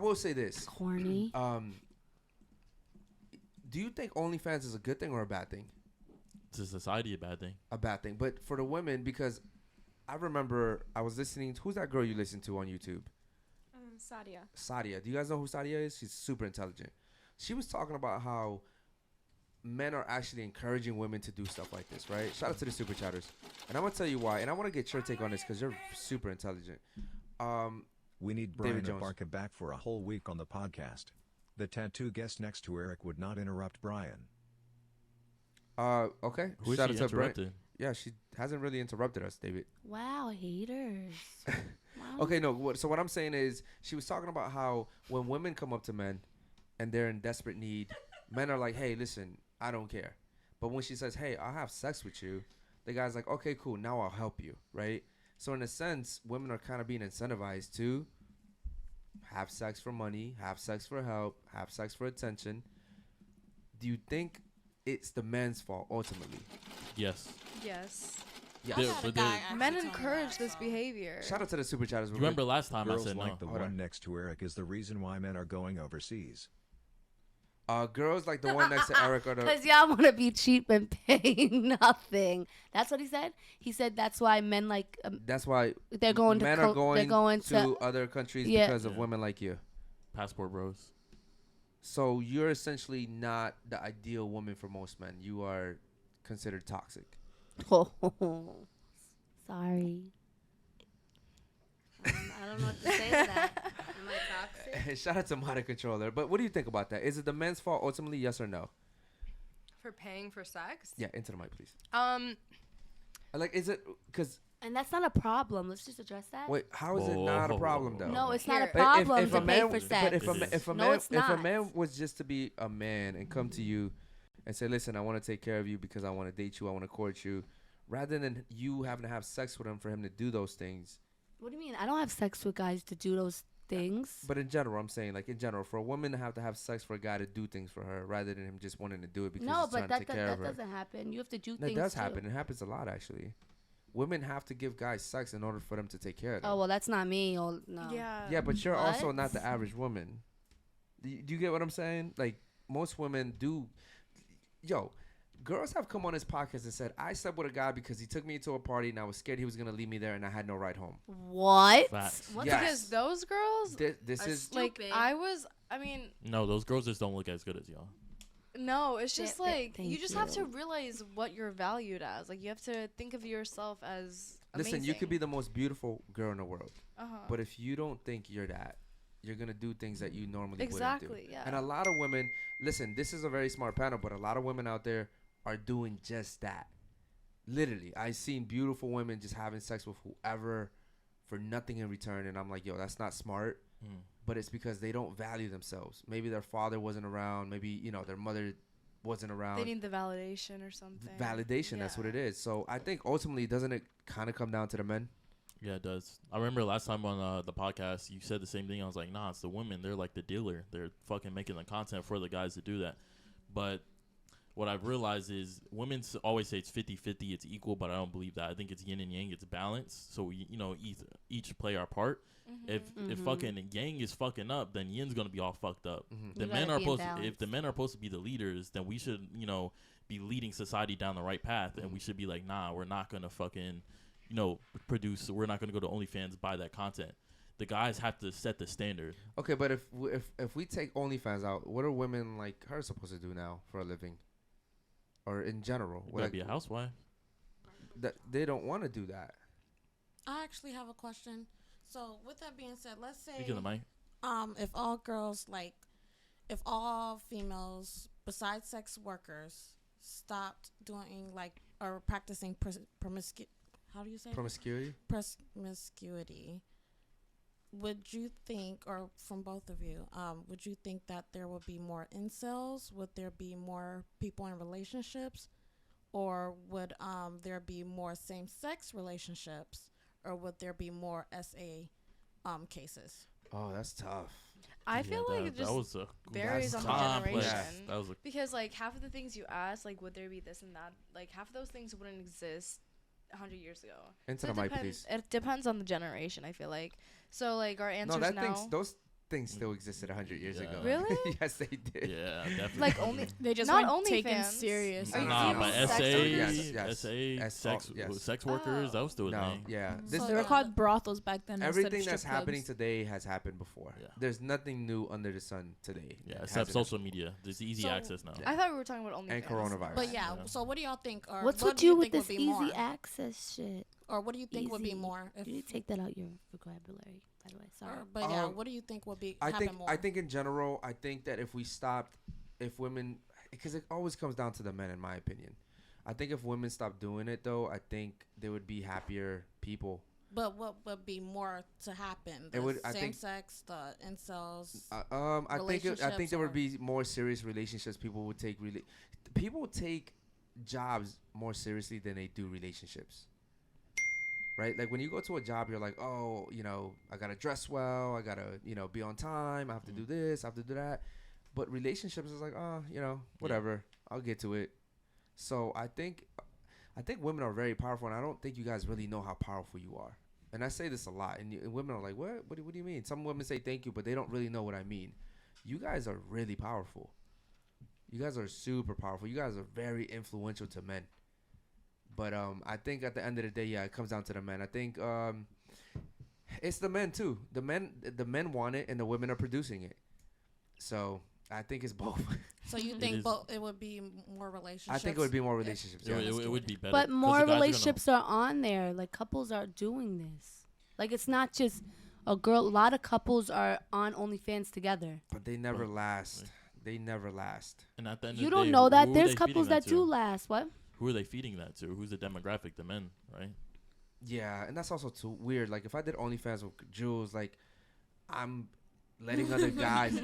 will say this. Corny. Do you think OnlyFans is a good thing or a bad thing? To society, a bad thing. A bad thing. But for the women, because I remember I was listening. Who's that girl you listen to on YouTube? Sadia. Sadia. Do you guys know who Sadia is? She's super intelligent. She was talking about how men are actually encouraging women to do stuff like this, right? Shout out to the super chatters. And I'm going to tell you why. And I want to get your take on this because you're super intelligent. We need Brian David Jones. Abarca back for a whole week on the podcast. The tattoo guest next to Eric would not interrupt Brian. Okay. Who is Shout she out to Brian. interrupted? Yeah, she hasn't really interrupted us, David. Wow, haters. Wow. Okay, no. So what I'm saying is, she was talking about how when women come up to men and they're in desperate need, men are like, "Hey, listen, I don't care." But when she says, "Hey, I'll have sex with you," the guy's like, "Okay, cool. Now I'll help you," right? So in a sense, women are kind of being incentivized to have sex for money, have sex for help, have sex for attention. Do you think it's the man's fault ultimately? Yes. Yes. Yes. But there- Men encourage this behavior. Shout out to the super chatters. you remember last time Girls I said like no. the Hold one on. next to Eric is the reason why men are going overseas. Girls like the one next to Eric are the. Because y'all want to be cheap and pay nothing. That's what he said. He said that's why men like That's why they're going men to are going, they're going to other countries Yeah. because of Yeah. women like you. Passport bros. So you're essentially not the ideal woman for most men. You are considered toxic. Oh, sorry. I don't know what to say to that. Am I toxic? Shout out to Modern Controller. But what do you think about that? Is it the men's fault ultimately? Yes or no? For paying for sex? Yeah, into the mic, please. Like, is it because And that's not a problem. Let's just address that. wait? How is it not a problem though? No, it's Here. not a But problem if to a pay man, for sex. but if a, It ma- is. if a No, man, it's if a not. man was just to be a man and come to you and say, "Listen, I want to take care of you because I want to date you, I want to court you," rather than you having to have sex with him for him to do those things. What do you mean? I don't have sex with guys to do those things. But in general, I'm saying, like in general, for a woman to have sex for a guy to do things for her, rather than him just wanting to do it because No, he's trying but to that take care of her. doesn't happen. You have to do That things. does too. happen. It happens a lot actually. Women have to give guys sex in order for them to take care of them. Oh well, that's not me. Oh no. Yeah. Yeah, but you're also What? not the average woman. Do you get what I'm saying? Like most women do. Yo, girls have come on this podcast and said, "I slept with a guy because he took me to a party and I was scared he was gonna leave me there and I had no ride home." What? Facts. What? Yes. because those girls, This Are is stu- like, Stupid. I mean, No, those girls just don't look as good as y'all. no, it's just like, thank you just have to you. realize what you're valued as. Like, you have to think of yourself as listen. You could be the most beautiful girl in the world, Uh-huh. but if you don't think you're that, you're gonna do things that you normally wouldn't Exactly, do. yeah. And a lot of women, listen, this is a very smart panel, but a lot of women out there are doing just that. Literally, I've seen beautiful women just having sex with whoever for nothing in return, and I'm like, yo, that's not smart. But it's because they don't value themselves. Maybe their father wasn't around. Maybe their mother wasn't around. They need the validation or something. Validation. That's what it is. So I think ultimately, doesn't it kind of come down to the men? Yeah, it does. I remember last time on the podcast, you said the same thing. I was like, nah, it's the women. They're like the dealer. They're fucking making the content for the guys to do that. But what I've realized is women always say it's 50-50, it's equal, but I don't believe that. I think it's yin and yang, it's balance. So, we, each play our part. If fucking yang is fucking up, then yin's going to be all fucked up. The You men gotta are be in supposed balance. if the men are supposed to be the leaders, then we should, be leading society down the right path. And we should be like, nah, we're not going to fucking, produce. We're not going to go to OnlyFans, buy that content. The guys have to set the standard. Okay, but if we take OnlyFans out, what are women like her supposed to do now for a living? Or in general? You gotta be a housewife. They don't want to do that. I actually have a question. So with that being said, let's say Speaking of the mic. if all girls if all females besides sex workers stopped doing or practicing promiscuity, how do you say Promiscuity? promiscuity, would you think, or from both of you, would you think that there would be more incels? Would there be more people in relationships? Or would there be more same-sex relationships? Or would there be more SA cases? Oh, that's tough. I feel like it just was a varies on the complex. generation. That was a Because, half of the things you ask, would there be this and that? Half of those things wouldn't exist 100 years ago. Into So the it mic, depends- please. It depends on the generation, I feel like. So, our answers No, that now... those things still existed 100 years Yeah. ago. Really? Yes, they did. Yeah, definitely. Like only They just Not weren't taken OnlyFans. serious. Are you Nah, serious? but Sex SA, workers? Yes, yes. sex, Yes. sex workers, that was still a No, thing. yeah. This So So they were yeah, called brothels back then. instead of everything that's strip happening clubs. today has happened before. Yeah. There's nothing new under the sun today. Yeah, that except hasn't social media. There's easy So- access now. I thought we were talking about OnlyFans. And coronavirus. But yeah, Yeah. so what do y'all think? Or What's what with do you you with think this would be easy more? access shit? Or what do you think would be Easy. more? If, You need to take that out your vocabulary, by the way. Sorry. but yeah, Um, what do you think would be I happen think more? I think in general, I think that if we stopped, if women, because it always comes down to the men, in my opinion. I think if women stopped doing it, though, I think they would be happier people. But what would be more to happen? The It would- I same think- sex, the incels. I think there would or- be more serious relationships. People would take people take jobs more seriously than they do relationships. Right? Like when you go to a job, you're like, oh, I gotta dress well, I gotta, be on time, I have to do this, I have to do that. But relationships is like, oh, whatever, I'll get to it. So I think women are very powerful, and I don't think you guys really know how powerful you are. And I say this a lot, and women are like, what? What do you mean? Some women say thank you, but they don't really know what I mean. You guys are really powerful. You guys are super powerful. You guys are very influential to men. But I think at the end of the day, yeah, it comes down to the men. I think it's the men too. The men want it, and the women are producing it. So I think it's both. So you It think is- it would be more relationships? I think it would be more relationships. It, Yeah. it would be better. But 'cause more the guys are gonna- relationships are on there. Like couples are doing this. Like it's not just a girl. A lot of couples are on OnlyFans together. But they never But- last. They never last. And at the end You of the don't day, know that. who are There's they couples feeding that to? do last. What? Who are they feeding that to? Who's the demographic? The men, right? Yeah, and that's also too weird. Like if I did OnlyFans with Jules, like I'm letting other guys,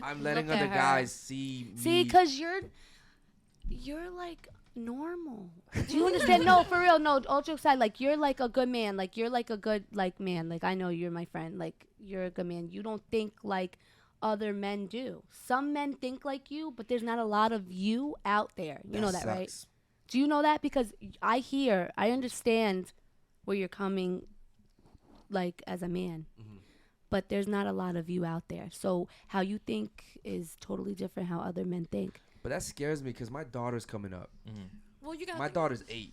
I'm letting Look at other her. guys see me. See, cause you're like normal. Do you understand? No, for real. No, all jokes aside, like you're like a good man. Like you're like a good man. Like I know you're my friend. Like you're a good man. You don't think like other men do. Some men think like you, but there's not a lot of you out there. You know that, right? sucks. Do you know that? Because I understand where you're coming, like as a man, but there's not a lot of you out there. So how you think is totally different how other men think. But that scares me because my daughter's coming up. Mm-hmm. Well, you got. My daughter's 8,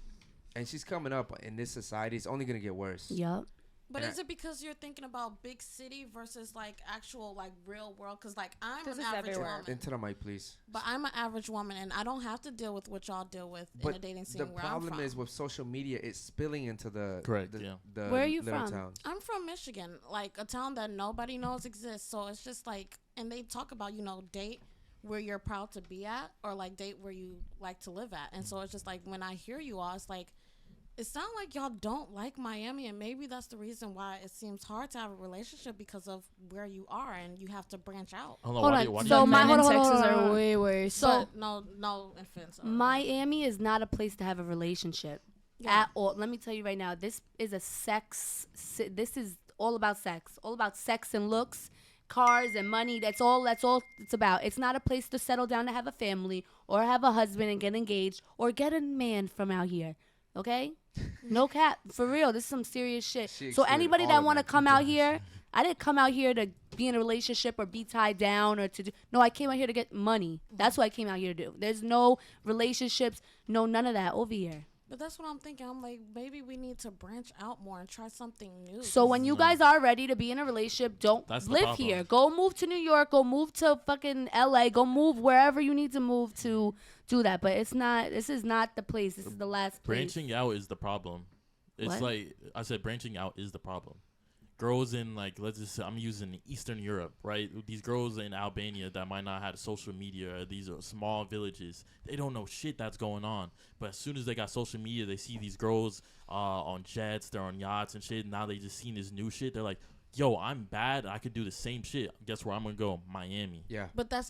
and she's coming up in this society. It's only gonna get worse. Yup. But and is it because you're thinking about big city versus like actual like real world? Because like I'm This an is average everywhere. woman, Into the mic, please. but I'm an average woman, and I don't have to deal with what y'all deal with in But a dating scene the where I'm problem from. is with social media, it's spilling into the Correct, the, yeah. the Where are you little from? town. I'm from Michigan, like a town that nobody knows exists. So it's just like, and they talk about, date where you're proud to be at, or like date where you like to live at. And so it's just like when I hear you all, it's like, it sounds like y'all don't like Miami, and maybe that's the reason why it seems hard to have a relationship because of where you are, and you have to branch out. Hold on, Hold why on, do you, why do so you The my- men hold in on, hold on, Texas hold on, hold are on. way worse. So- But no offense. Miami is not a place to have a relationship Yeah. at all. Let me tell you right now, this is this is all about sex and looks, cars and money. That's all it's about. It's not a place to settle down to have a family or have a husband and get engaged or get a man from out here. Okay? No cap. For real. This is some serious shit. She So excluded anybody all that of want to that. come out here, I didn't come out here to be in a relationship or be tied down or to do. No, I came out here to get money. That's what I came out here to do. There's no relationships, none of that over here. But that's what I'm thinking. I'm like, maybe we need to branch out more and try something new. So when you No. guys are ready to be in a relationship, don't That's the live problem. here. Go move to New York. Go move to fucking LA. Go move wherever you need to move to do that. But it's not. This is not the place. This is the last place. Branching out is the problem. It's What? like I said, branching out is the problem. Girls in let's just say I'm using Eastern Europe, right? These girls in Albania that might not have social media, or these are small villages. They don't know shit that's going on. But as soon as they got social media, they see these girls on jets, they're on yachts and shit. And now they just seen this new shit. They're like, yo, I'm bad. I could do the same shit. Guess where I'm gonna go? Miami. Yeah. But that's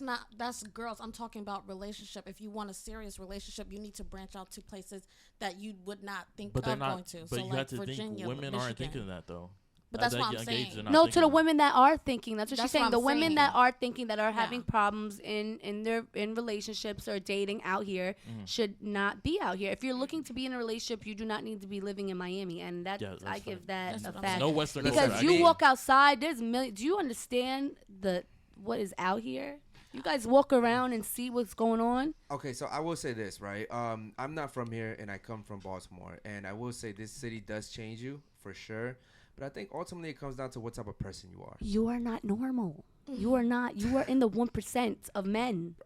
girls. I'm talking about relationship. If you want a serious relationship, you need to branch out to places that you would not think But they're of not. going to. But so you like have to Virginia, think women aren't Michigan. thinking that though. But that's As what they I'm get engaged, saying. they're not No, to the thinking. women that are thinking. That's what That's she's saying. what The I'm women saying. that are thinking, that are Yeah. having problems in their relationships or dating out here should not be out here. If you're looking to be in a relationship, you do not need to be living in Miami, and that Yeah, that's I fact. give that That's a what I'm fact. saying. No Western Listen, Because culture. you mean- walk outside, there's millions. Do you understand what is out here? You guys walk around and see what's going on. Okay, so I will say this, right? I'm not from here, and I come from Baltimore, and I will say this city does change you for sure. But I think ultimately it comes down to what type of person you are. You are not normal. You are not. You are in the 1% of men.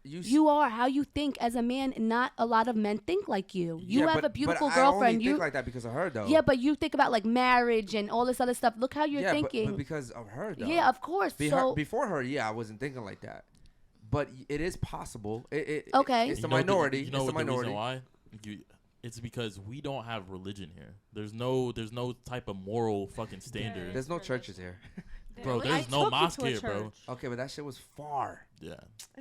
You are how you think as a man. Not a lot of men think like you. You yeah, have but- a beautiful but girlfriend. I only You think like that because of her, though. yeah, but you think about like marriage and all this other stuff. Look how you're yeah, thinking. but because of her, though. Yeah, of course. So Before her, yeah, I wasn't thinking like that. But it is possible. Okay. It's You the know minority. You know It's the what the minority. reason why? It's because we don't have religion here. There's no type of moral fucking standard. There's no churches here. Bro, I there's no took you mosque to a here, bro. church. Okay, but that shit was far. Yeah.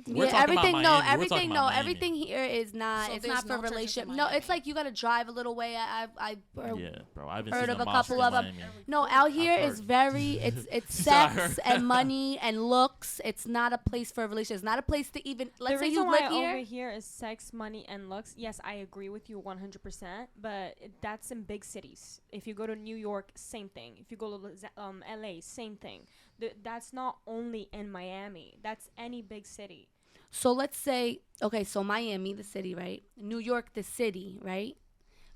yeah, talking everything. about No, Miami. We're everything. talking No, about Miami. everything here is not. So it's there's not for no churches in relationship. No, Miami. it's like you gotta drive a little way. I Yeah, bro. I haven't heard seen of a mosque couple in of 'em. Miami. No, out here I've is heard. very it's So I sex heard. and money and looks. It's not a place for a relationship. It's not a place to even let's The say reason you why live over here. here is sex, money, and looks. Yes, I agree with you 100%. But that's in big cities. If you go to New York, same thing. If you go to LA, same thing. That's not only in Miami. That's any big city. So let's say okay, so Miami, the city, right? New York, the city, right?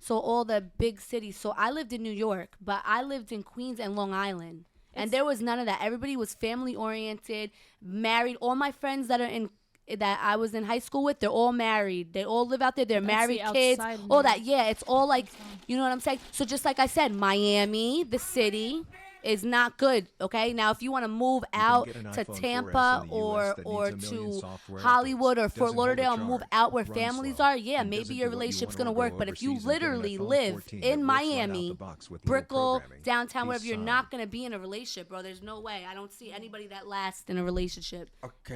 So all the big cities. So I lived in New York, but I lived in Queens and Long Island. And there was none of that. Everybody was family oriented, married. All my friends that I was in high school with, they're all married. They all live out there. They're That's married, the kids, outside all man. that. Yeah, it's all like, you know what I'm saying? So just like I said, Miami, the city, is not good. Okay, now if you want to move out get an to iPhone 4S Tampa in the US or that or needs a million to software Hollywood or updates, Fort doesn't hold a Lauderdale and move charge, out where runs families slow, are, yeah, and maybe doesn't your do what you relationship's wanna gonna or work. go But if you overseas and get an literally iPhone live 14 that in works right out the Miami, box with no Brickell, programming. downtown, Peace wherever, you're sign. not gonna be in a relationship, bro. There's no way. I don't see anybody that lasts in a relationship. Okay.